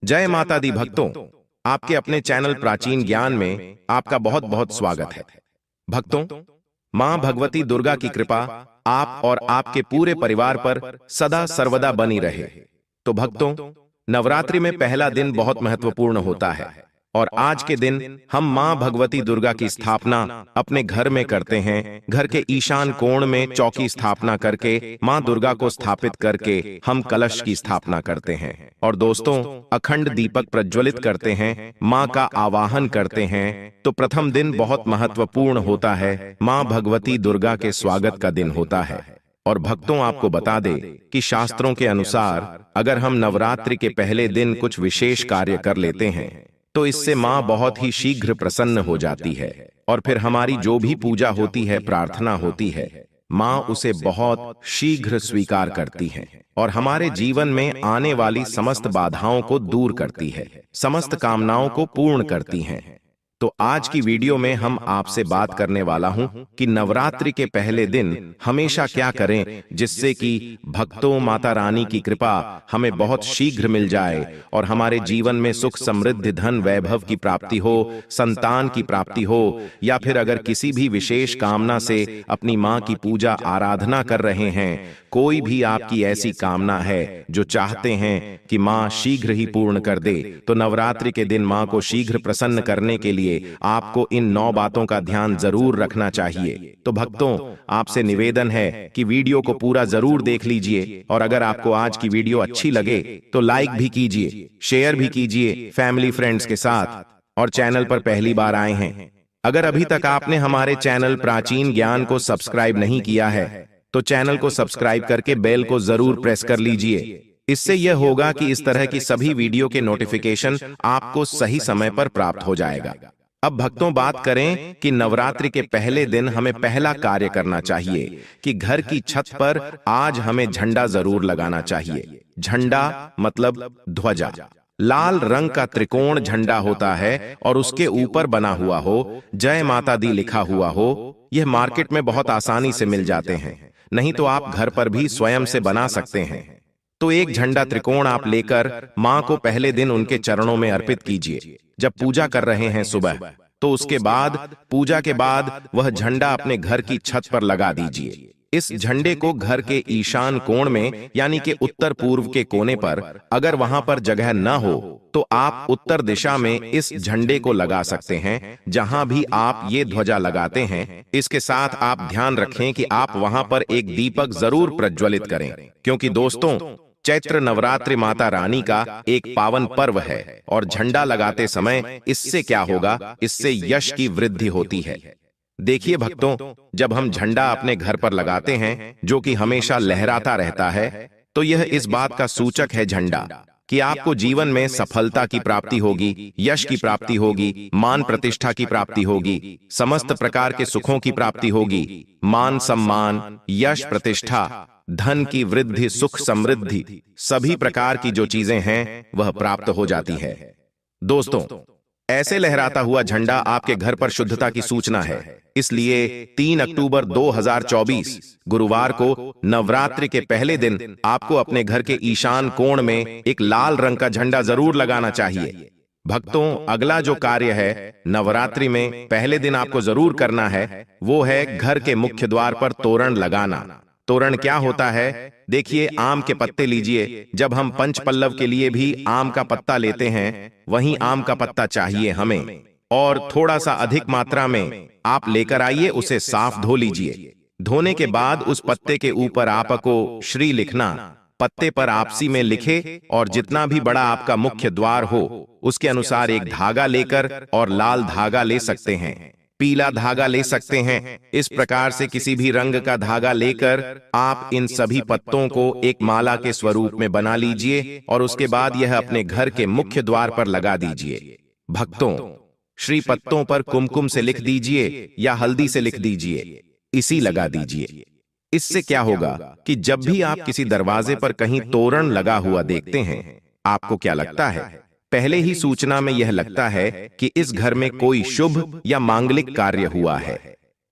जय माता दी भक्तों, आपके अपने चैनल प्राचीन ज्ञान में आपका बहुत बहुत स्वागत है। भक्तों, मां भगवती दुर्गा की कृपा आप और आपके पूरे परिवार पर सदा सर्वदा बनी रहे। तो भक्तों, नवरात्रि में पहला दिन बहुत महत्वपूर्ण होता है और आज के दिन हम मां भगवती दुर्गा की स्थापना अपने घर में करते हैं। घर के ईशान कोण में चौकी स्थापना करके मां दुर्गा को स्थापित करके हम कलश की स्थापना करते हैं और दोस्तों, अखंड दीपक प्रज्वलित करते हैं, मां का आवाहन करते हैं। तो प्रथम दिन बहुत महत्वपूर्ण होता है, मां भगवती दुर्गा के स्वागत का दिन होता है। और भक्तों, आपको बता दे कि शास्त्रों के अनुसार अगर हम नवरात्रि के पहले दिन कुछ विशेष कार्य कर लेते हैं तो इससे मां बहुत ही शीघ्र प्रसन्न हो जाती है और फिर हमारी जो भी पूजा होती है, प्रार्थना होती है, मां उसे बहुत शीघ्र स्वीकार करती है और हमारे जीवन में आने वाली समस्त बाधाओं को दूर करती है, समस्त कामनाओं को पूर्ण करती हैं। तो आज की वीडियो में हम आपसे बात करने वाला हूं कि नवरात्रि के पहले दिन हमेशा क्या करें जिससे कि भक्तों, माता रानी की कृपा हमें बहुत शीघ्र मिल जाए और हमारे जीवन में सुख, समृद्धि, धन, वैभव की प्राप्ति हो, संतान की प्राप्ति हो, या फिर अगर किसी भी विशेष कामना से अपनी मां की पूजा आराधना कर रहे हैं, कोई भी आपकी ऐसी कामना है जो चाहते हैं कि मां शीघ्र ही पूर्ण कर दे, तो नवरात्रि के दिन मां को शीघ्र प्रसन्न करने के लिए आपको इन 9 बातों का ध्यान जरूर रखना चाहिए। तो भक्तों, आपसे निवेदन है कि वीडियो को पूरा जरूर देख लीजिए और अगर आपको आज की वीडियो अच्छी लगे तो लाइक भी कीजिए, शेयर भी कीजिए फैमिली फ्रेंड्स के साथ। और चैनल पर पहली बार आए हैं, अगर अभी तक आपने हमारे चैनल प्राचीन ज्ञान को सब्सक्राइब नहीं किया है तो चैनल को सब्सक्राइब करके बेल को जरूर प्रेस कर लीजिए। इससे यह होगा कि इस तरह की सभी वीडियो के नोटिफिकेशन आपको सही समय पर प्राप्त हो जाएगा। अब भक्तों, बात करें कि नवरात्रि के पहले दिन हमें पहला कार्य करना चाहिए कि घर की छत पर आज हमें झंडा जरूर लगाना चाहिए। झंडा मतलब ध्वजा। लाल रंग का त्रिकोण झंडा होता है और उसके ऊपर बना हुआ हो, जय माता दी लिखा हुआ हो। यह मार्केट में बहुत आसानी से मिल जाते हैं, नहीं तो आप घर पर भी स्वयं से बना सकते हैं। तो एक झंडा त्रिकोण आप लेकर मां को पहले दिन उनके चरणों में अर्पित कीजिए। जब पूजा कर रहे हैं सुबह, तो उसके बाद पूजा के बाद वह झंडा अपने घर की छत पर लगा दीजिए। इस झंडे को घर के ईशान कोण में यानी कि उत्तर पूर्व के कोने पर, अगर वहां पर जगह न हो तो आप उत्तर दिशा में इस झंडे को लगा सकते हैं, जहां भी आप ये ध्वजा लगाते हैं। इसके साथ आप ध्यान रखें कि आप वहां पर एक दीपक जरूर प्रज्वलित करें, क्योंकि दोस्तों, चैत्र नवरात्रि माता रानी का एक पावन पर्व है और झंडा लगाते समय इससे क्या होगा, इससे यश की वृद्धि होती है। देखिए भक्तों, जब हम झंडा अपने घर पर लगाते हैं जो कि हमेशा लहराता रहता है, तो यह इस बात का सूचक है झंडा कि आपको जीवन में सफलता की प्राप्ति होगी, यश की प्राप्ति होगी, मान प्रतिष्ठा की प्राप्ति होगी, समस्त प्रकार के सुखों की प्राप्ति होगी। मान सम्मान, यश, प्रतिष्ठा, धन की वृद्धि, सुख, समृद्धि, सभी प्रकार की जो चीजें हैं वह प्राप्त हो जाती है। दोस्तों, ऐसे लहराता हुआ झंडा आपके घर पर शुद्धता की सूचना है। इसलिए 3 अक्टूबर 2024 गुरुवार को नवरात्रि के पहले दिन आपको अपने घर के ईशान कोण में एक लाल रंग का झंडा जरूर लगाना चाहिए। भक्तों, अगला जो कार्य है नवरात्रि में पहले दिन आपको जरूर करना है, वो है घर के मुख्य द्वार पर तोरण लगाना। तोरण क्या होता है? देखिए, आम के पत्ते लीजिए। जब हम पंच पल्लव के लिए भी आम का पत्ता लेते हैं, वहीं आम का पत्ता चाहिए हमें, और थोड़ा सा अधिक मात्रा में आप लेकर आइए। उसे साफ धो लीजिए। धोने के बाद उस पत्ते के ऊपर आपको श्री लिखना, पत्ते पर आपसी में लिखे, और जितना भी बड़ा आपका मुख्य द्वार हो उसके अनुसार एक धागा लेकर, और लाल धागा ले सकते हैं, पीला धागा ले सकते हैं। इस प्रकार से किसी भी रंग का धागा लेकर आप इन सभी पत्तों को एक माला के स्वरूप में बना लीजिए और उसके बाद यह अपने घर के मुख्य द्वार पर लगा दीजिए। भक्तों, श्री पत्तों पर कुमकुम से लिख दीजिए या हल्दी से लिख दीजिए, इसी लगा दीजिए। इससे क्या होगा कि जब भी आप किसी दरवाजे पर कहीं तोरण लगा हुआ देखते हैं, आपको क्या लगता है? पहले ही सूचना में यह लगता है कि इस घर में कोई शुभ या मांगलिक कार्य हुआ है।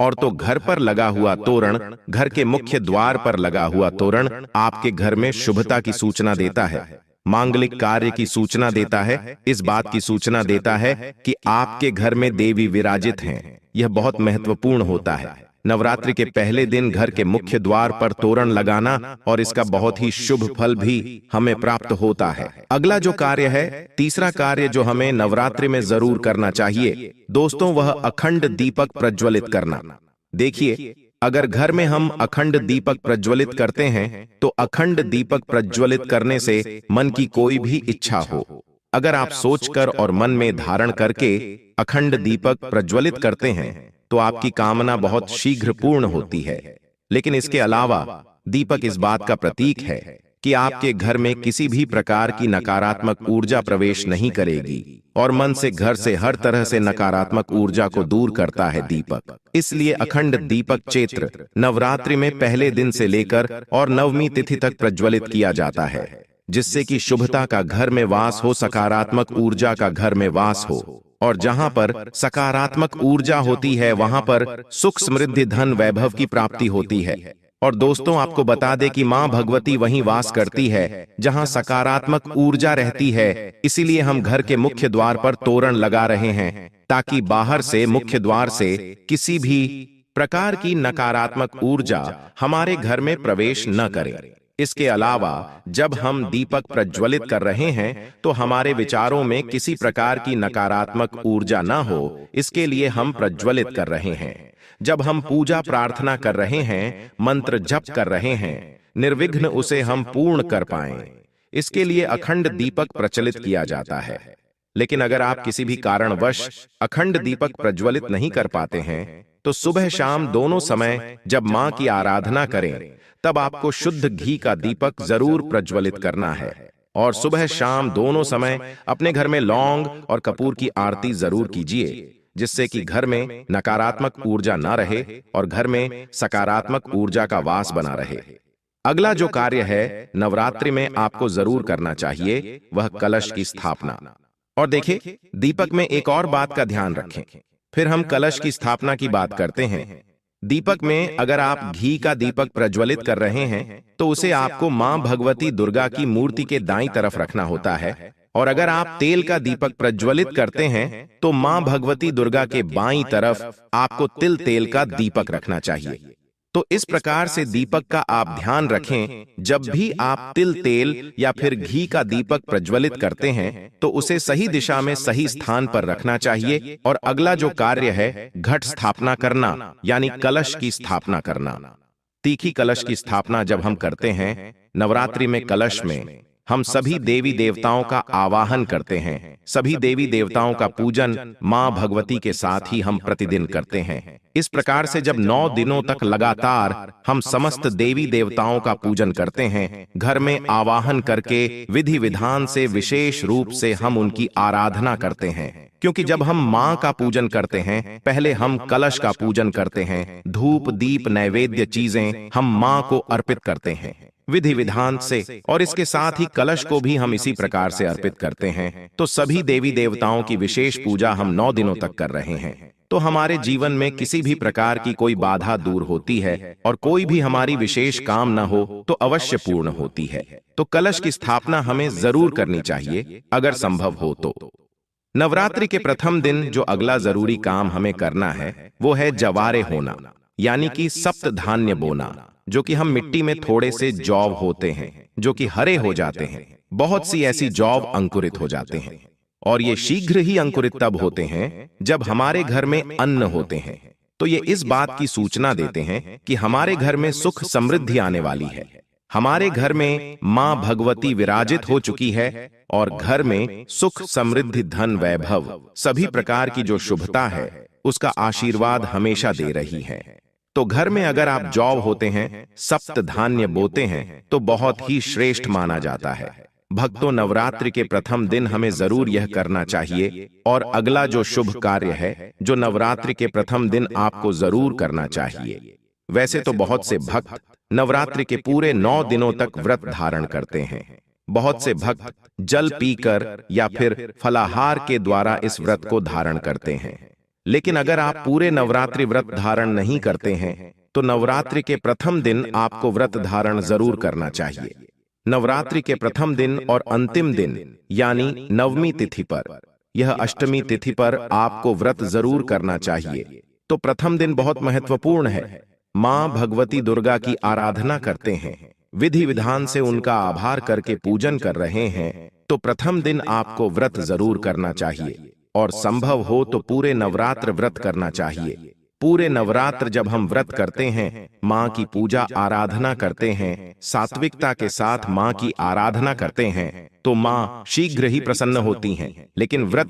और तो घर पर लगा हुआ तोरण, घर के मुख्य द्वार पर लगा हुआ तोरण आपके घर में शुभता की सूचना देता है। मांगलिक कार्य की सूचना देता है, इस बात की सूचना देता है कि आपके घर में देवी विराजित हैं। यह बहुत महत्वपूर्ण होता है। नवरात्रि के पहले दिन घर के मुख्य द्वार पर तोरण लगाना और इसका बहुत ही शुभ फल भी हमें प्राप्त होता है। अगला जो कार्य है, तीसरा कार्य जो हमें नवरात्रि में जरूर करना चाहिए दोस्तों, वह अखंड दीपक प्रज्वलित करना। देखिए, अगर घर में हम अखंड दीपक प्रज्वलित करते हैं तो अखंड दीपक प्रज्वलित करने से मन की कोई भी इच्छा हो, अगर आप सोचकर और मन में धारण करके अखंड दीपक प्रज्वलित करते हैं तो आपकी कामना बहुत शीघ्र पूर्ण होती है। लेकिन इसके अलावा दीपक इस बात का प्रतीक है कि आपके घर में किसी भी प्रकार की नकारात्मक ऊर्जा प्रवेश नहीं करेगी और मन से, घर से हर तरह से नकारात्मक ऊर्जा को दूर करता है दीपक। इसलिए अखंड दीपक चैत्र नवरात्रि में पहले दिन से लेकर और नवमी तिथि तक प्रज्वलित किया जाता है, जिससे कि शुभता का घर में वास हो, सकारात्मक ऊर्जा का घर में वास हो। और जहां पर सकारात्मक ऊर्जा होती है वहां पर सुख, समृद्धि, धन, वैभव की प्राप्ति होती है। और दोस्तों, आपको बता दें कि मां भगवती वहीं वास करती है जहां सकारात्मक ऊर्जा रहती है। इसीलिए हम घर के मुख्य द्वार पर तोरण लगा रहे हैं ताकि बाहर से, मुख्य द्वार से किसी भी प्रकार की नकारात्मक ऊर्जा हमारे घर में प्रवेश न करे। इसके अलावा जब हम दीपक प्रज्वलित कर रहे हैं तो हमारे विचारों में किसी प्रकार की नकारात्मक ऊर्जा न हो, इसके लिए हम प्रज्वलित कर रहे हैं। जब हम पूजा प्रार्थना कर रहे हैं, मंत्र जप कर रहे हैं, निर्विघ्न उसे हम पूर्ण कर पाएं, इसके लिए अखंड दीपक प्रचलित किया जाता है। लेकिन अगर आप किसी भी कारणवश अखंड दीपक प्रज्वलित नहीं कर पाते हैं तो सुबह शाम दोनों समय जब मां की आराधना करें तब आपको शुद्ध घी का दीपक जरूर प्रज्वलित करना है। और सुबह शाम दोनों समय अपने घर में लौंग और कपूर की आरती जरूर कीजिए, जिससे कि घर में नकारात्मक ऊर्जा ना रहे और घर में सकारात्मक ऊर्जा का वास बना रहे। अगला जो कार्य है नवरात्रि में आपको जरूर करना चाहिए वह कलश की स्थापना। और देखिए, दीपक में एक और बात का ध्यान रखें, फिर हम कलश की स्थापना की बात करते हैं। दीपक में अगर आप घी का दीपक प्रज्वलित कर रहे हैं तो उसे आपको मां भगवती दुर्गा की मूर्ति के दाईं तरफ रखना होता है, और अगर आप तेल का दीपक प्रज्वलित करते हैं तो मां भगवती दुर्गा के बाईं तरफ आपको तिल तेल का दीपक रखना चाहिए। तो इस प्रकार से दीपक का आप ध्यान रखें, जब भी आप तिल तेल या फिर घी का दीपक प्रज्वलित करते हैं तो उसे सही दिशा में, सही स्थान पर रखना चाहिए। और अगला जो कार्य है घट स्थापना करना, यानी कलश की स्थापना करना। तीखी कलश की स्थापना जब हम करते हैं नवरात्रि में, कलश में हम सभी देवी देवताओं का आवाहन करते हैं। सभी देवी देवताओं का पूजन मां भगवती के साथ ही हम प्रतिदिन करते हैं। इस प्रकार से जब 9 दिनों तक लगातार हम समस्त देवी देवताओं का पूजन करते हैं, घर में आवाहन करके विधि विधान से, विशेष रूप से हम उनकी आराधना करते हैं। क्योंकि जब हम मां का पूजन करते हैं, पहले हम कलश का पूजन करते हैं। धूप, दीप, नैवेद्य चीजें हम मां को अर्पित करते हैं विधि विधान से, और इसके साथ ही कलश को भी हम इसी प्रकार से अर्पित करते हैं। तो सभी देवी देवताओं की विशेष पूजा हम 9 दिनों तक कर रहे हैं। तो हमारे जीवन में किसी भी प्रकार की कोई बाधा दूर होती है और कोई भी हमारी विशेष काम न हो तो अवश्य पूर्ण होती है। तो कलश की स्थापना हमें जरूर करनी चाहिए अगर संभव हो तो। नवरात्रि के प्रथम दिन जो अगला जरूरी काम हमें करना है वो है जवारे होना, यानी कि सप्त धान्य बोना, जो कि हम मिट्टी में थोड़े से जौ होते हैं जो कि हरे हो जाते हैं। बहुत सी ऐसी जौ अंकुरित हो जाते हैं, और ये शीघ्र ही अंकुरित तब होते हैं जब हमारे घर में अन्न होते हैं। तो ये इस बात की सूचना देते हैं कि हमारे घर में सुख समृद्धि आने वाली है। हमारे घर में मां भगवती विराजित हो चुकी है और घर में सुख समृद्धि, धन, वैभव, सभी प्रकार की जो शुभता है उसका आशीर्वाद हमेशा दे रही है। तो घर में अगर आप जौ होते हैं, सप्त धान्य बोते हैं तो बहुत ही श्रेष्ठ माना जाता है। भक्तों, नवरात्रि के प्रथम दिन हमें जरूर यह करना चाहिए। और अगला जो शुभ कार्य है जो नवरात्रि के प्रथम दिन आपको जरूर करना चाहिए। वैसे तो बहुत से भक्त नवरात्रि के पूरे 9 दिनों तक व्रत धारण करते हैं। बहुत से भक्त जल पीकर या फिर फलाहार के द्वारा इस व्रत को धारण करते हैं। लेकिन अगर आप पूरे नवरात्रि व्रत धारण नहीं करते हैं तो नवरात्रि के प्रथम दिन आपको व्रत धारण जरूर करना चाहिए। नवरात्रि के प्रथम दिन और अंतिम दिन यानी नवमी तिथि पर, यह अष्टमी तिथि पर आपको व्रत जरूर करना चाहिए। तो प्रथम दिन बहुत महत्वपूर्ण है। मां भगवती दुर्गा की आराधना करते हैं, विधि विधान से उनका आभार करके पूजन कर रहे हैं, तो प्रथम दिन आपको व्रत जरूर करना चाहिए और संभव हो तो पूरे नवरात्र व्रत करना चाहिए। पूरे नवरात्र जब हम व्रत करते हैं, मां की पूजा आराधना करते हैं, सात्विकता के साथ मां की आराधना करते हैं, तो मां शीघ्र ही प्रसन्न होती हैं। लेकिन व्रत